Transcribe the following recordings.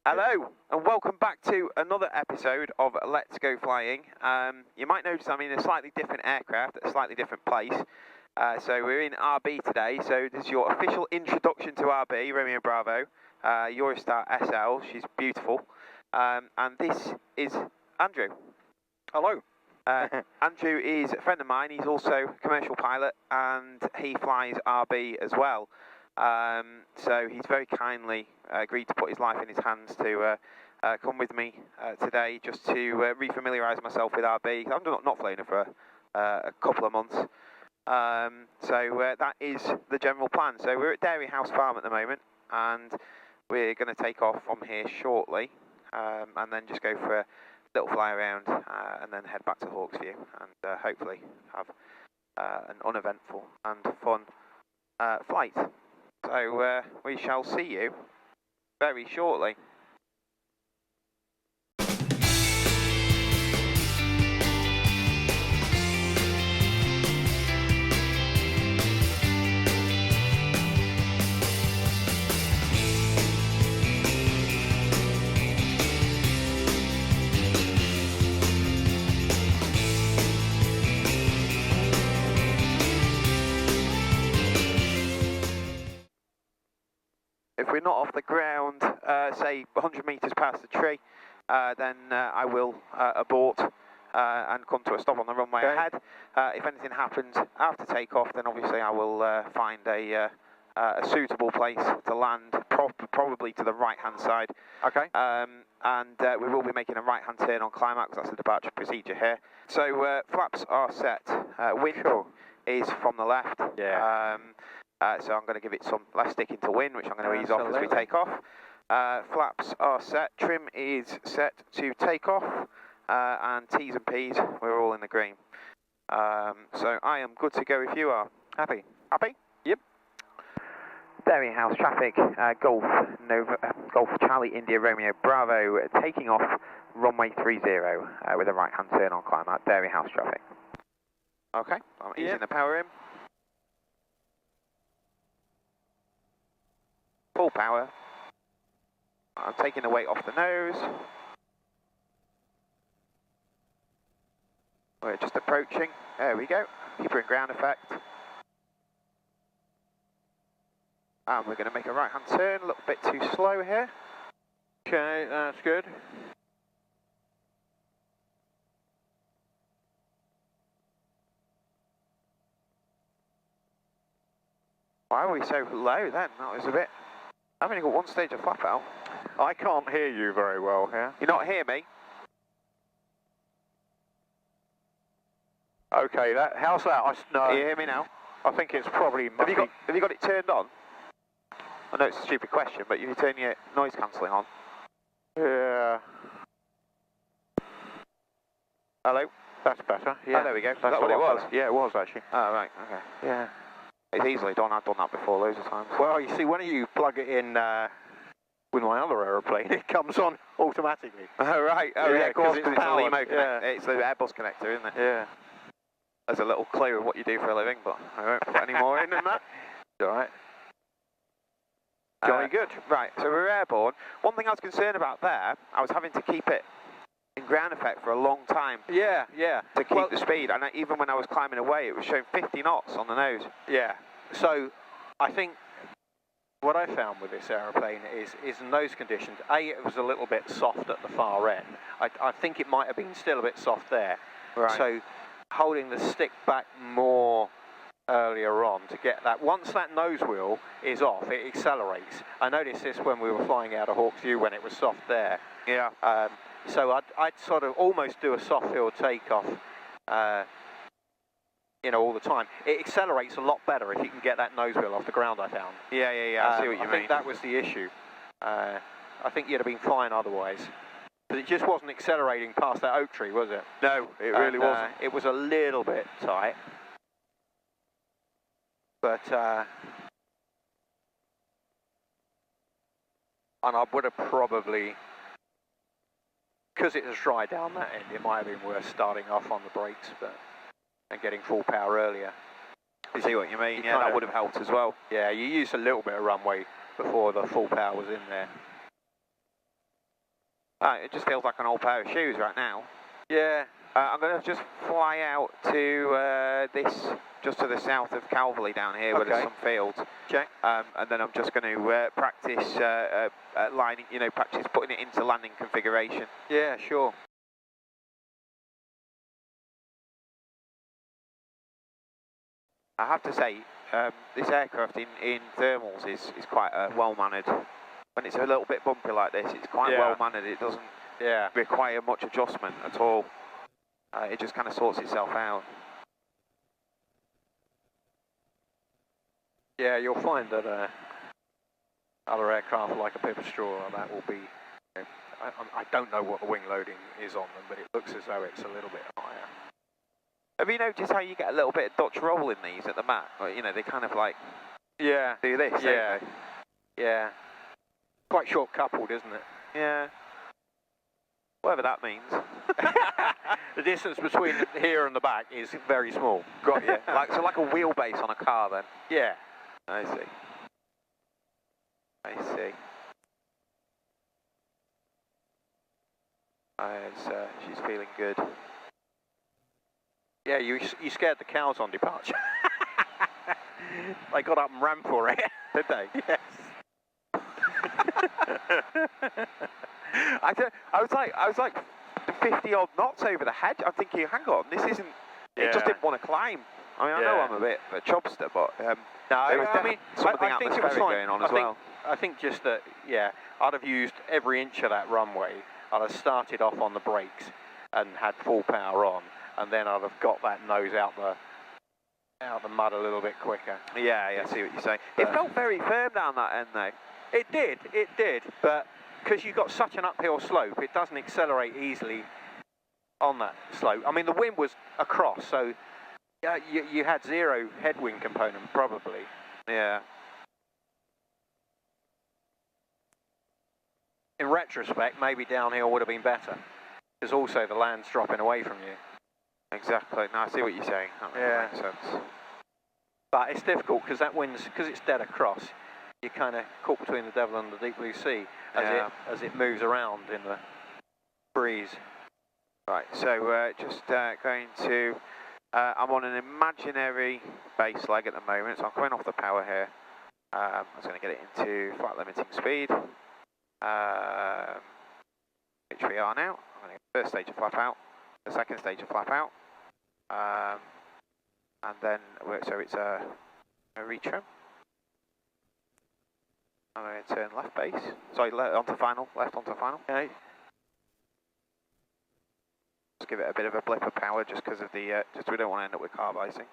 Hello, and welcome back to another episode of Let's Go Flying. You might notice I'm in a slightly different aircraft at a slightly different place. So we're in RB today, so this is your official introduction to RB, Romeo Bravo, Eurostar SL, she's beautiful. And this is Andrew. Hello. Andrew is a friend of mine, he's also a commercial pilot, and he flies RB as well. So he's very kindly agreed to put his life in his hands to come with me today just to re-familiarise myself with RB. I'm not flown her for a couple of months. So that is the general plan. So we're at Dairy House Farm at the moment, and we're going to take off from here shortly, and then just go for a little fly around and then head back to Hawksview and hopefully have an uneventful and fun flight. So we shall see you very shortly. If we're not off the ground, say 100 metres past the tree, then I will abort and come to a stop on the runway ahead. If anything happens after takeoff, then obviously I will find a suitable place to land, probably to the right-hand side. Okay. And we will be making a right-hand turn on climax. That's the departure procedure here. So flaps are set. Wind is from the left. Yeah. So I'm going to give it some left stick into wind, which I'm going to ease off as we take off. Flaps are set. Trim is set to take off. And T's and P's, we're all in the green. So I am good to go if you are. Happy? Happy? Yep. Dairy House traffic, Golf Charlie India Romeo Bravo, taking off runway 30 with a right-hand turn on climb out. Dairy House traffic. Okay, I'm easing the power in. Full power. I'm taking the weight off the nose. We're just approaching. There we go. Keep her in ground effect. And we're going to make a right-hand turn. A little bit too slow here. Okay, that's good. Why were we so low then? That was a bit... I've only got one stage of flap out. I can't hear you very well here. You not hear me? Okay, how's that? No. Can you hear me now? I think it's probably... Have you got it turned on? I know it's a stupid question, but you turn your noise cancelling on. Yeah. Hello? That's better. Yeah. Oh, there we go. That's what it was? Better. Yeah, it was actually. Oh, right, okay. Yeah. It's easily done. I've done that before loads of times. Well, you see, when you plug it in with my other aeroplane, it comes on automatically. Oh, right. Oh, yeah, of course, because it's the Limo connector. Yeah. It's the Airbus connector, isn't it? Yeah. There's a little clue of what you do for a living, but I won't put any more in than that. All right. Jolly good. Right, so we're airborne. One thing I was concerned about there, I was having to keep it in ground effect for a long time. Yeah, yeah. To keep the speed, and even when I was climbing away, it was showing 50 knots on the nose. Yeah. So, I think what I found with this aeroplane is in those conditions, it was a little bit soft at the far end. I think it might have been still a bit soft there. Right. So, holding the stick back more earlier on to get that. Once that nose wheel is off, it accelerates. I noticed this when we were flying out of Hawksview when it was soft there. Yeah. So I'd sort of almost do a soft field takeoff, all the time. It accelerates a lot better if you can get that nose wheel off the ground, I found. Yeah, I see what you mean. I think that was the issue. I think you'd have been fine otherwise. But it just wasn't accelerating past that oak tree, was it? No, it really wasn't. It was a little bit tight. But, and I would have probably, because it has dried down that end, it might have been worth starting off on the brakes and getting full power earlier. You see what you mean? Yeah, that would have helped as well. Yeah, you used a little bit of runway before the full power was in there. It just feels like an old pair of shoes right now. Yeah. I'm going to just fly out to this, just to the south of Calverley down here, where there's some fields. Check. And then I'm just going to practice lining, practice putting it into landing configuration. Yeah, sure. I have to say, this aircraft in thermals is quite well mannered. When it's a little bit bumpy like this, it's quite well mannered. It doesn't require much adjustment at all. It just kind of sorts itself out. Yeah, you'll find that other aircraft like a Pipistrel that will be. I don't know what the wing loading is on them, but it looks as though it's a little bit higher. Have you noticed how you get a little bit of Dutch roll in these at the mat? Or, they kind of like do this. Yeah, yeah. Quite short coupled, isn't it? Yeah. Whatever that means. The distance between here and the back is very small. Got you. So like a wheelbase on a car then? Yeah. I see. She's feeling good. Yeah, you scared the cows on departure. They got up and ran for it. Did they? Yes. I was like 50 odd knots over the hedge. I'm thinking, hang on, this isn't. It just didn't want to climb. I mean, I know I'm a bit of a chubster, but no, there was something I think it was atmospheric going on as well. I think just that, I'd have used every inch of that runway. I'd have started off on the brakes and had full power on, and then I'd have got that nose out the mud a little bit quicker. Yeah, I see what you're saying. It felt very firm down that end, though. It did, but because you've got such an uphill slope, it doesn't accelerate easily on that slope. I mean, the wind was across, so you had zero headwind component, probably. Yeah. In retrospect, maybe downhill would have been better, because also the land's dropping away from you. Exactly. No, I see what you're saying. That makes sense. But it's difficult because that wind's, because it's dead across, you're kind of caught between the devil and the deep blue sea as it moves around in the breeze. Right, so just going to, I'm on an imaginary base leg at the moment, so I'm coming off the power here. I'm just going to get it into flight limiting speed, which we are now. I'm going to get the first stage of flap out, the second stage of flap out, and then, so it's a retrim. I'm going to turn left base, sorry, onto final, left onto final. Okay. Just give it a bit of a blip of power just because of the, just we don't want to end up with carb icing.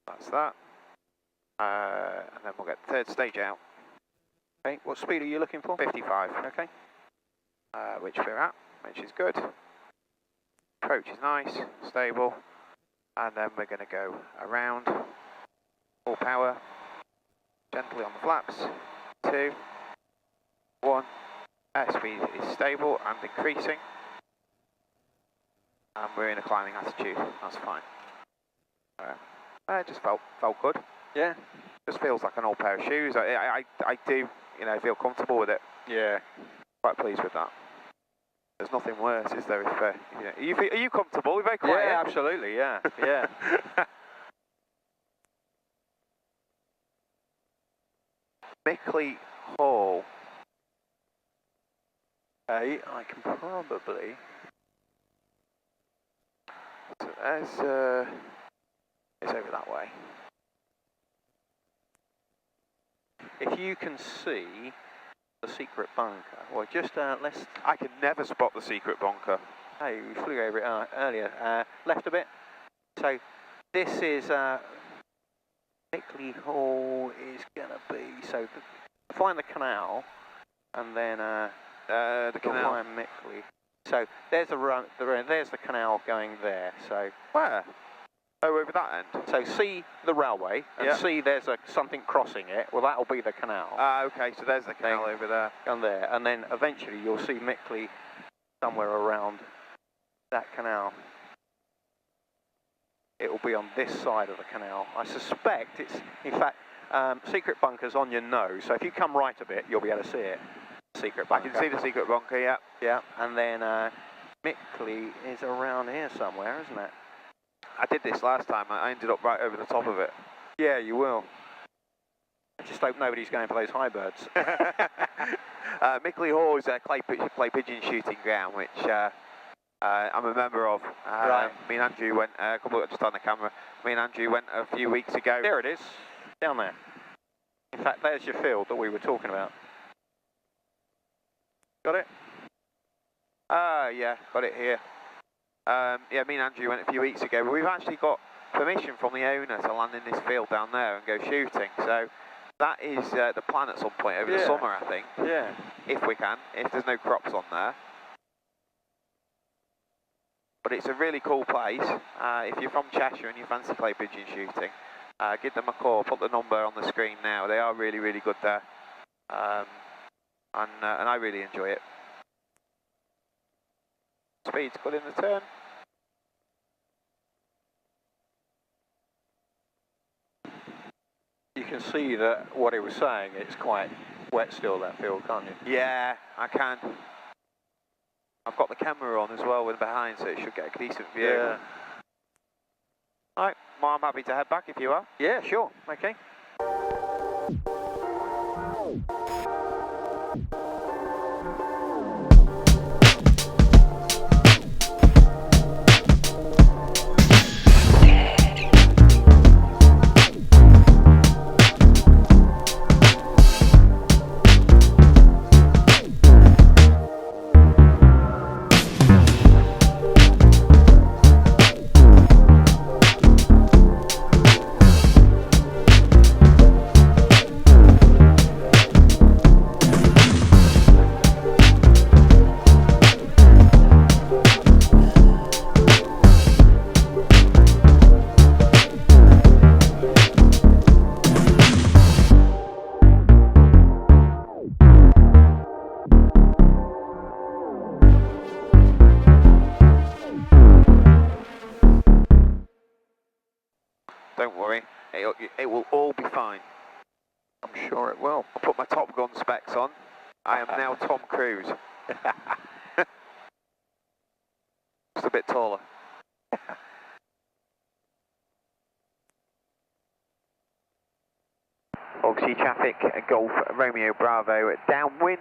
That's that. And then we'll get the third stage out. Okay, what speed are you looking for? 55. Okay. Which we're at, which is good. Approach is nice, stable. And then we're going to go around, full power, gently on the flaps. 2, 1, airspeed is stable and increasing. And we're in a climbing attitude, that's fine. It just felt good. Yeah. Just feels like an old pair of shoes. I do, feel comfortable with it. Yeah. Quite pleased with that. There's nothing worse, is there? If are you comfortable? We're very quiet. Yeah, absolutely. Yeah, yeah. Mickley Hall. I can probably. So it's over that way. If you can see the secret bunker, well, just let's. I can never spot the secret bunker. Hey, we flew over it earlier. Left a bit. So this is Mickley Hall is gonna be. So find the canal, and then the canal. Find Mickley. So there's a run. There's the canal going there. So where? Oh, over that end. So see the railway and see there's something crossing it. Well, that'll be the canal. Okay, so there's the canal over there. And there, and then eventually you'll see Mickley somewhere around that canal. it will be on this side of the canal. I suspect it's, in fact, secret bunker's on your nose, so if you come right a bit, you'll be able to see it. Secret bunker. I can see the secret bunker, yeah. Yeah, and then Mickley is around here somewhere, isn't it? I did this last time. I ended up right over the top of it. Yeah, you will. I just hope nobody's going for those high birds. Mickley Hall is a clay pigeon shooting ground, which I'm a member of. Right. Me and Andrew went, just on the camera, me and Andrew went a few weeks ago. There it is, down there. In fact, there's your field that we were talking about. Got it? Yeah, got it here. Yeah, me and Andrew went a few weeks ago, but we've actually got permission from the owner to land in this field down there and go shooting. So that is the plan at some point over the summer, I think. Yeah. If we can, if there's no crops on there. But it's a really cool place. If you're from Cheshire and you fancy clay pigeon shooting, give them a call. Put the number on the screen now. They are really, really good there. And I really enjoy it. Speed's good in the turn. You can see that what he was saying, it's quite wet still, that field, can't you? Yeah, I can. I've got the camera on as well with behind, so it should get a decent view. Yeah. Alright, well, I'm happy to head back if you are. Yeah, sure. Okay. Don't worry, it will all be fine. I'm sure it will. I'll put my Top Gun specs on. I am now Tom Cruise. Just a bit taller. Hawksby traffic, Golf Romeo Bravo, downwind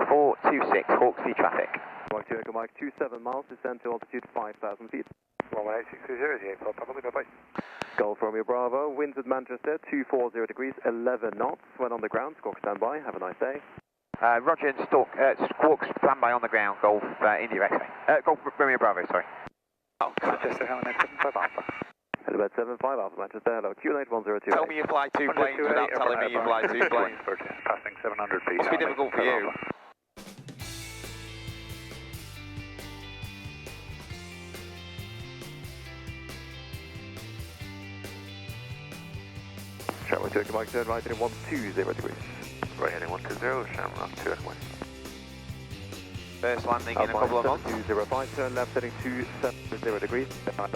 426, Hawksby traffic. Mike 2 Echo Mike 27 miles, descend to altitude 5,000 feet. 11860, probably bye-bye. Golf Romeo Bravo, winds at Manchester 240 degrees, 11 knots. When on the ground, squawk standby, have a nice day. Roger and Squawks standby on the ground, Golf India X-ray. Golf Romeo Bravo, sorry. Oh, Manchester, Helmet 75 Alpha. Helmet 75 Alpha Manchester, hello, Q8 1028. Tell me you fly two planes without telling me you fly two planes. Passing 700 feet. Must be difficult for you. Travel 2 Echo Mike, turn right in 120 degrees. Right heading 120, Shamrock 2 Echo Mike. First landing in a couple of months. 205, turn left heading 270 degrees. Left.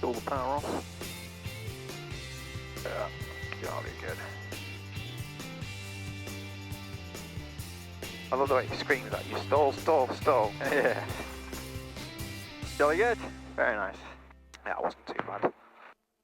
All the power off. Yeah, jolly good. I love the way he screams at you, stall, stall, stall. Yeah. Jolly good. Very nice. That wasn't too bad.